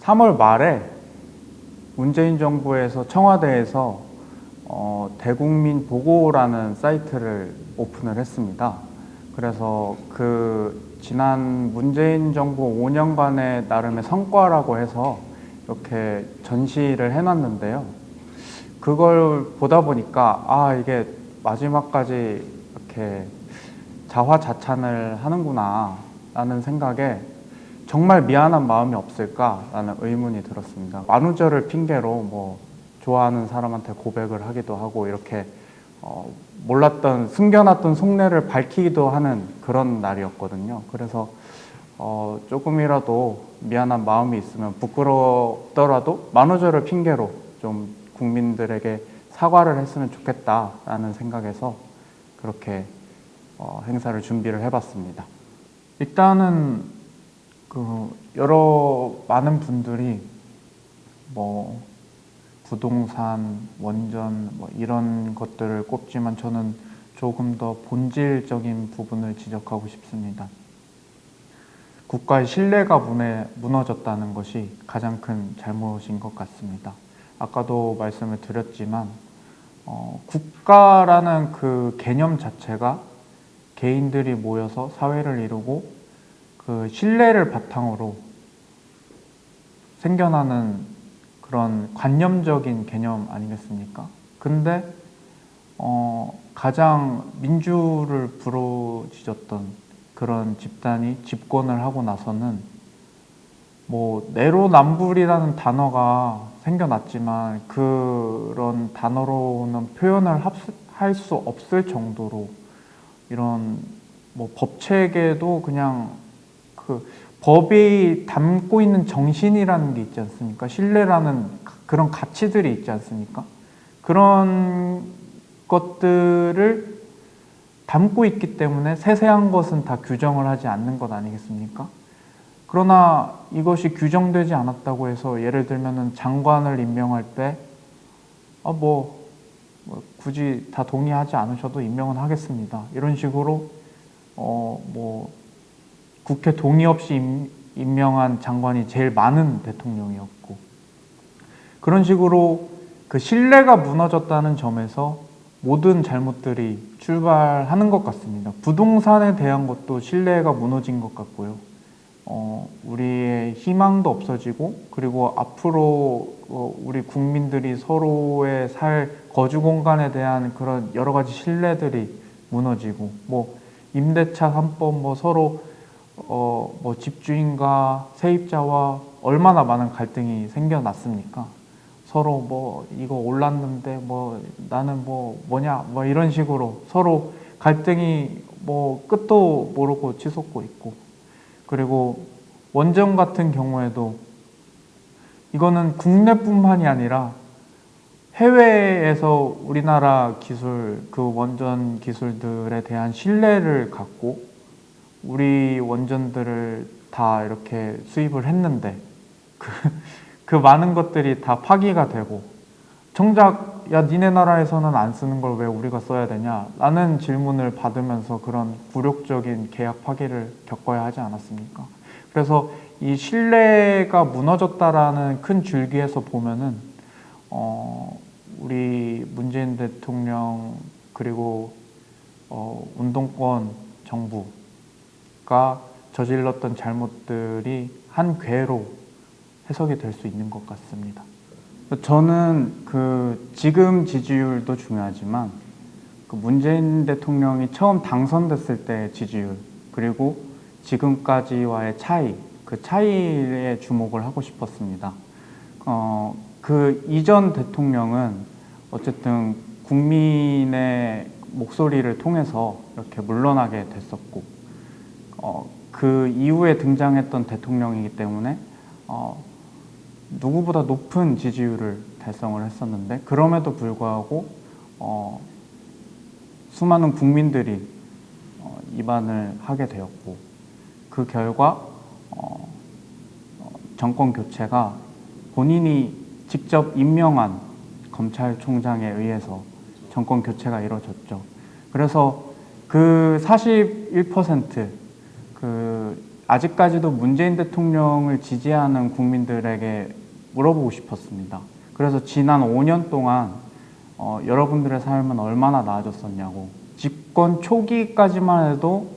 3월 말에 문재인 정부에서 청와대에서 대국민 보고라는 사이트를 오픈을 했습니다. 그래서 그 지난 문재인 정부 5년간의 나름의 성과라고 해서 이렇게 전시를 해놨는데요. 그걸 보다 보니까 이게 마지막까지 이렇게 자화자찬을 하는구나 라는 생각에 정말 미안한 마음이 없을까라는 의문이 들었습니다. 만우절을 핑계로 뭐 좋아하는 사람한테 고백을 하기도 하고 이렇게 몰랐던 숨겨놨던 속내를 밝히기도 하는 그런 날이었거든요. 그래서 조금이라도 미안한 마음이 있으면 부끄럽더라도 만우절을 핑계로 좀 국민들에게 사과를 했으면 좋겠다라는 생각에서 그렇게 행사를 준비를 해봤습니다. 일단은 여러 많은 분들이 뭐 부동산, 원전 뭐 이런 것들을 꼽지만 저는 조금 더 본질적인 부분을 지적하고 싶습니다. 국가의 신뢰가 무너졌다는 것이 가장 큰 잘못인 것 같습니다. 아까도 말씀을 드렸지만 국가라는 그 개념 자체가 개인들이 모여서 사회를 이루고 그 신뢰를 바탕으로 생겨나는 그런 관념적인 개념 아니겠습니까? 근데 가장 민주를 부르짖었던 그런 집단이 집권을 하고 나서는 뭐 내로남불이라는 단어가 생겨났지만 그런 단어로는 표현을 할 수 없을 정도로 이런 뭐 법체계도 그냥 그 법이 담고 있는 정신이라는 게 있지 않습니까? 신뢰라는 그런 가치들이 있지 않습니까? 그런 것들을 담고 있기 때문에 세세한 것은 다 규정을 하지 않는 것 아니겠습니까? 그러나 이것이 규정되지 않았다고 해서 예를 들면은 장관을 임명할 때 굳이 다 동의하지 않으셔도 임명은 하겠습니다. 이런 식으로 국회 동의 없이 임명한 장관이 제일 많은 대통령이었고 그런 식으로 그 신뢰가 무너졌다는 점에서 모든 잘못들이 출발하는 것 같습니다. 부동산에 대한 것도 신뢰가 무너진 것 같고요. 우리의 희망도 없어지고 그리고 앞으로 우리 국민들이 서로의 거주 공간에 대한 그런 여러 가지 신뢰들이 무너지고 뭐 임대차 3법 서로 집주인과 세입자와 얼마나 많은 갈등이 생겨났습니까? 서로 이거 올랐는데 나는 뭐냐 이런 식으로 서로 갈등이 끝도 모르고 치솟고 있고 그리고 원전 같은 경우에도 이거는 국내뿐만이 아니라 해외에서 우리나라 기술, 그 원전 기술들에 대한 신뢰를 갖고 우리 원전들을 다 이렇게 수입을 했는데 그 많은 것들이 다 파기가 되고 정작 니네 나라에서는 안 쓰는 걸 왜 우리가 써야 되냐 라는 질문을 받으면서 그런 굴욕적인 계약 파기를 겪어야 하지 않았습니까? 그래서 이 신뢰가 무너졌다라는 큰 줄기에서 보면은 우리 문재인 대통령 그리고 운동권 정부가 저질렀던 잘못들이 한 궤로 해석이 될 수 있는 것 같습니다. 저는 지금 지지율도 중요하지만 문재인 대통령이 처음 당선됐을 때 지지율 그리고 지금까지와의 차이, 그 차이에 주목을 하고 싶었습니다. 그 이전 대통령은 어쨌든 국민의 목소리를 통해서 이렇게 물러나게 됐었고 그 이후에 등장했던 대통령이기 때문에 누구보다 높은 지지율을 달성을 했었는데 그럼에도 불구하고 수많은 국민들이 이반을 하게 되었고 그 결과 정권 교체가 본인이 직접 임명한 검찰총장에 의해서 정권 교체가 이루어졌죠. 그래서 그 41% 아직까지도 문재인 대통령을 지지하는 국민들에게 물어보고 싶었습니다. 그래서 지난 5년 동안 여러분들의 삶은 얼마나 나아졌었냐고. 집권 초기까지만 해도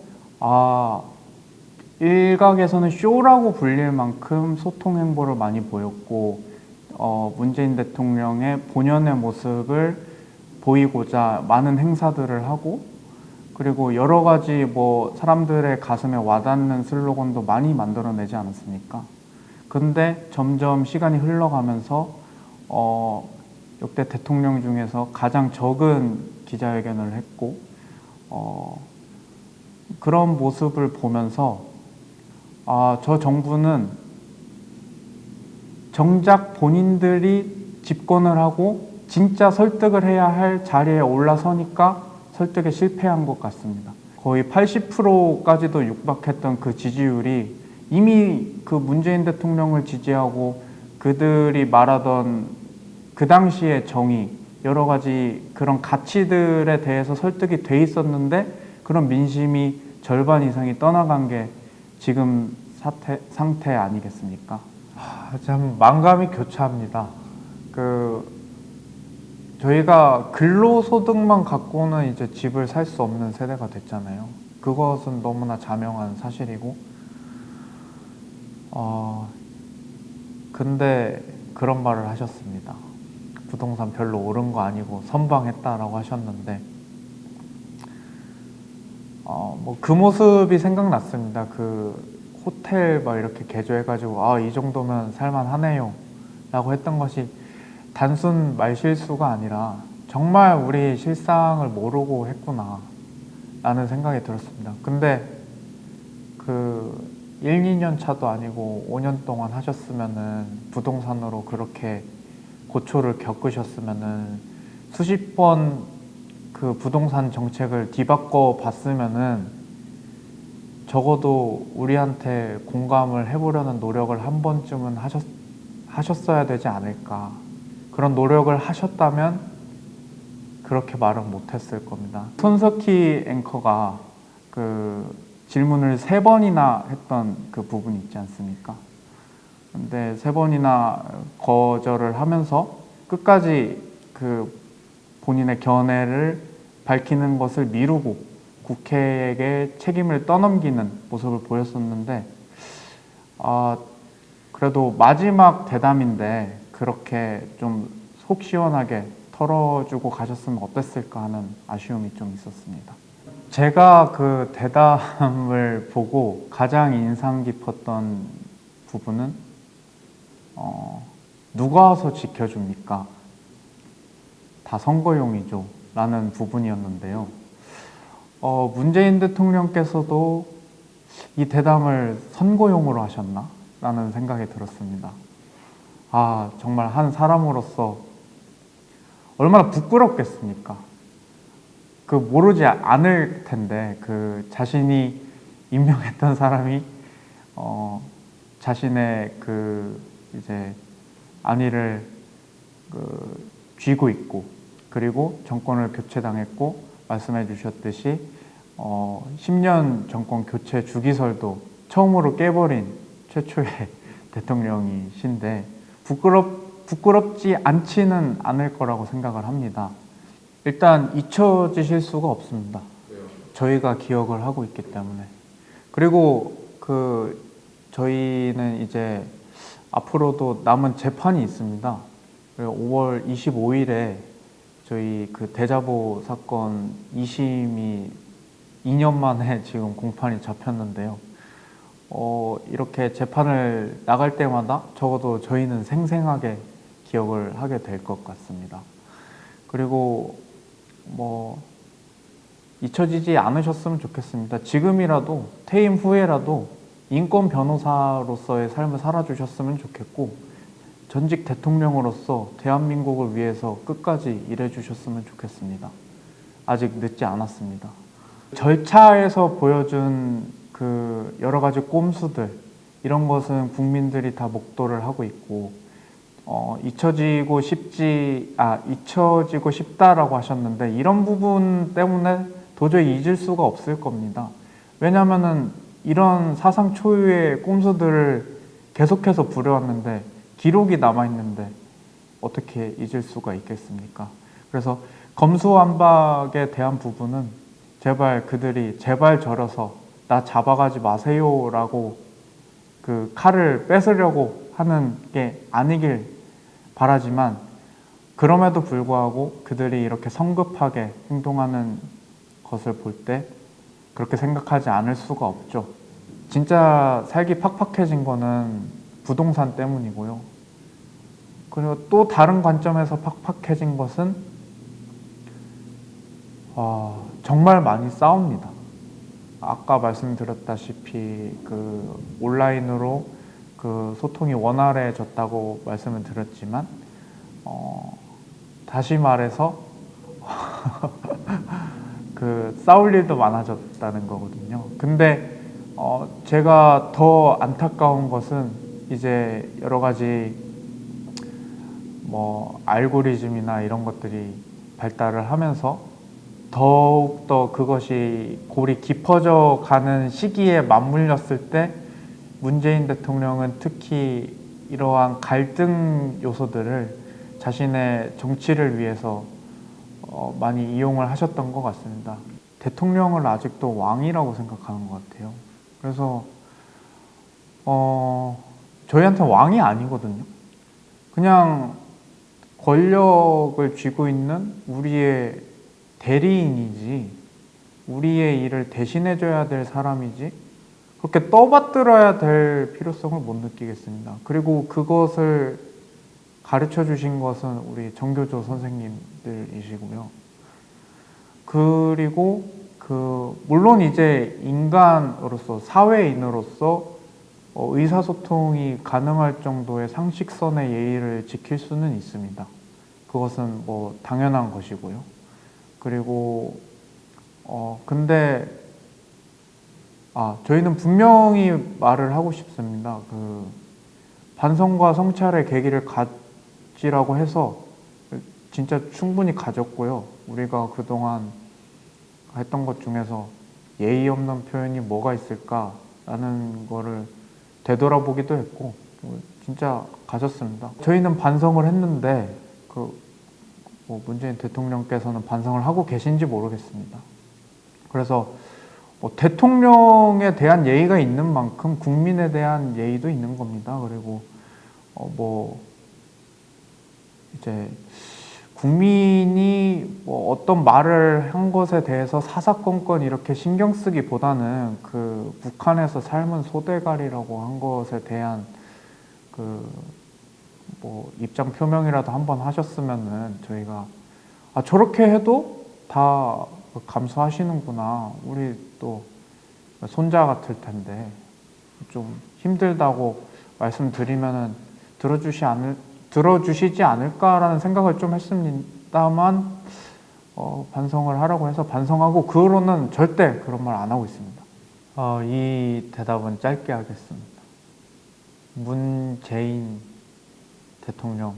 일각에서는 쇼라고 불릴 만큼 소통 행보를 많이 보였고 문재인 대통령의 본연의 모습을 보이고자 많은 행사들을 하고 그리고 여러 가지 사람들의 가슴에 와닿는 슬로건도 많이 만들어내지 않았습니까? 근데 점점 시간이 흘러가면서 역대 대통령 중에서 가장 적은 기자회견을 했고 그런 모습을 보면서 저 정부는 정작 본인들이 집권을 하고 진짜 설득을 해야 할 자리에 올라서니까 설득에 실패한 것 같습니다. 거의 80%까지도 육박했던 그 지지율이 이미 그 문재인 대통령을 지지하고 그들이 말하던 그 당시의 정의, 여러 가지 그런 가치들에 대해서 설득이 돼 있었는데 그런 민심이 절반 이상이 떠나간 게 지금 상태 아니겠습니까? 참 만감이 교차합니다. 저희가 근로소득만 갖고는 이제 집을 살 수 없는 세대가 됐잖아요. 그것은 너무나 자명한 사실이고, 근데 그런 말을 하셨습니다. 부동산 별로 오른 거 아니고 선방했다라고 하셨는데, 그 모습이 생각났습니다. 그 호텔 막 이렇게 개조해가지고, 이 정도면 살만하네요. 라고 했던 것이 단순 말실수가 아니라 정말 우리 실상을 모르고 했구나 라는 생각이 들었습니다. 근데 1, 2년 차도 아니고 5년 동안 하셨으면은 부동산으로 그렇게 고초를 겪으셨으면은 수십 번 그 부동산 정책을 뒤바꿔 봤으면은 적어도 우리한테 공감을 해보려는 노력을 한 번쯤은 하셨어야 되지 않을까. 그런 노력을 하셨다면 그렇게 말은 못했을 겁니다. 손석희 앵커가 그 질문을 3번이나 했던 그 부분이 있지 않습니까? 근데 3번이나 거절을 하면서 끝까지 그 본인의 견해를 밝히는 것을 미루고 국회에게 책임을 떠넘기는 모습을 보였었는데 그래도 마지막 대담인데 그렇게 좀 속 시원하게 털어주고 가셨으면 어땠을까 하는 아쉬움이 좀 있었습니다. 제가 그 대담을 보고 가장 인상 깊었던 부분은 누가 와서 지켜줍니까? 다 선거용이죠 라는 부분이었는데요. 문재인 대통령께서도 이 대담을 선거용으로 하셨나? 라는 생각이 들었습니다. 정말 한 사람으로서 얼마나 부끄럽겠습니까? 모르지 않을 텐데, 자신이 임명했던 사람이, 자신의 이제, 안위를 쥐고 있고, 그리고 정권을 교체당했고, 말씀해 주셨듯이, 10년 정권 교체 주기설도 처음으로 깨버린 최초의 대통령이신데, 부끄럽지 않지는 않을 거라고 생각을 합니다. 일단 잊혀지실 수가 없습니다. 저희가 기억을 하고 있기 때문에. 그리고 저희는 이제 앞으로도 남은 재판이 있습니다. 5월 25일에 저희 대자보 사건 2심이 2년 만에 지금 공판이 잡혔는데요. 이렇게 재판을 나갈 때마다 적어도 저희는 생생하게 기억을 하게 될 것 같습니다. 그리고 잊혀지지 않으셨으면 좋겠습니다. 지금이라도 퇴임 후에라도 인권 변호사로서의 삶을 살아주셨으면 좋겠고 전직 대통령으로서 대한민국을 위해서 끝까지 일해주셨으면 좋겠습니다. 아직 늦지 않았습니다. 절차에서 보여준 여러 가지 꼼수들 이런 것은 국민들이 다 목도를 하고 있고 잊혀지고 싶다라고 하셨는데 이런 부분 때문에 도저히 잊을 수가 없을 겁니다. 왜냐하면은 이런 사상 초유의 꼼수들을 계속해서 부려왔는데 기록이 남아있는데 어떻게 잊을 수가 있겠습니까? 그래서 검수완박에 대한 부분은 제발 그들이 제발 저려서 나 잡아가지 마세요라고 그 칼을 뺏으려고 하는 게 아니길 바라지만, 그럼에도 불구하고 그들이 이렇게 성급하게 행동하는 것을 볼 때 그렇게 생각하지 않을 수가 없죠. 진짜 살기 팍팍해진 거는 부동산 때문이고요. 그리고 또 다른 관점에서 팍팍해진 것은 정말 많이 싸웁니다. 아까 말씀드렸다시피 그 온라인으로 그 소통이 원활해졌다고 말씀을 드렸지만 다시 말해서 그 싸울 일도 많아졌다는 거거든요. 근데 제가 더 안타까운 것은 이제 여러 가지 뭐 알고리즘이나 이런 것들이 발달을 하면서 더욱더 그것이 골이 깊어져 가는 시기에 맞물렸을 때 문재인 대통령은 특히 이러한 갈등 요소들을 자신의 정치를 위해서 많이 이용을 하셨던 것 같습니다. 대통령을 아직도 왕이라고 생각하는 것 같아요. 그래서 저희한테 왕이 아니거든요. 그냥 권력을 쥐고 있는 우리의 대리인이지, 우리의 일을 대신해줘야 될 사람이지, 그렇게 떠받들어야 될 필요성을 못 느끼겠습니다. 그리고 그것을 가르쳐 주신 것은 우리 정교조 선생님들이시고요. 그리고 물론 이제 인간으로서, 사회인으로서 의사소통이 가능할 정도의 상식선의 예의를 지킬 수는 있습니다. 그것은 뭐 당연한 것이고요. 그리고 근데 저희는 분명히 말을 하고 싶습니다. 그 반성과 성찰의 계기를 가지라고 해서 진짜 충분히 가졌고요. 우리가 그동안 했던 것 중에서 예의 없는 표현이 뭐가 있을까라는 거를 되돌아보기도 했고 진짜 가졌습니다. 저희는 반성을 했는데 뭐 문재인 대통령께서는 반성을 하고 계신지 모르겠습니다. 그래서 대통령에 대한 예의가 있는 만큼 국민에 대한 예의도 있는 겁니다. 그리고 뭐 이제 국민이 뭐 어떤 말을 한 것에 대해서 사사건건 이렇게 신경 쓰기보다는 그 북한에서 삶은 소대가리라고 한 것에 대한 뭐 입장 표명이라도 한번 하셨으면은 저희가 저렇게 해도 다 감수하시는구나. 우리 또 손자 같을 텐데 좀 힘들다고 말씀드리면은 들어주시지 않을까라는 생각을 좀 했습니다만 반성을 하라고 해서 반성하고 그 후로는 절대 그런 말 안 하고 있습니다. 이 대답은 짧게 하겠습니다. 문재인 대통령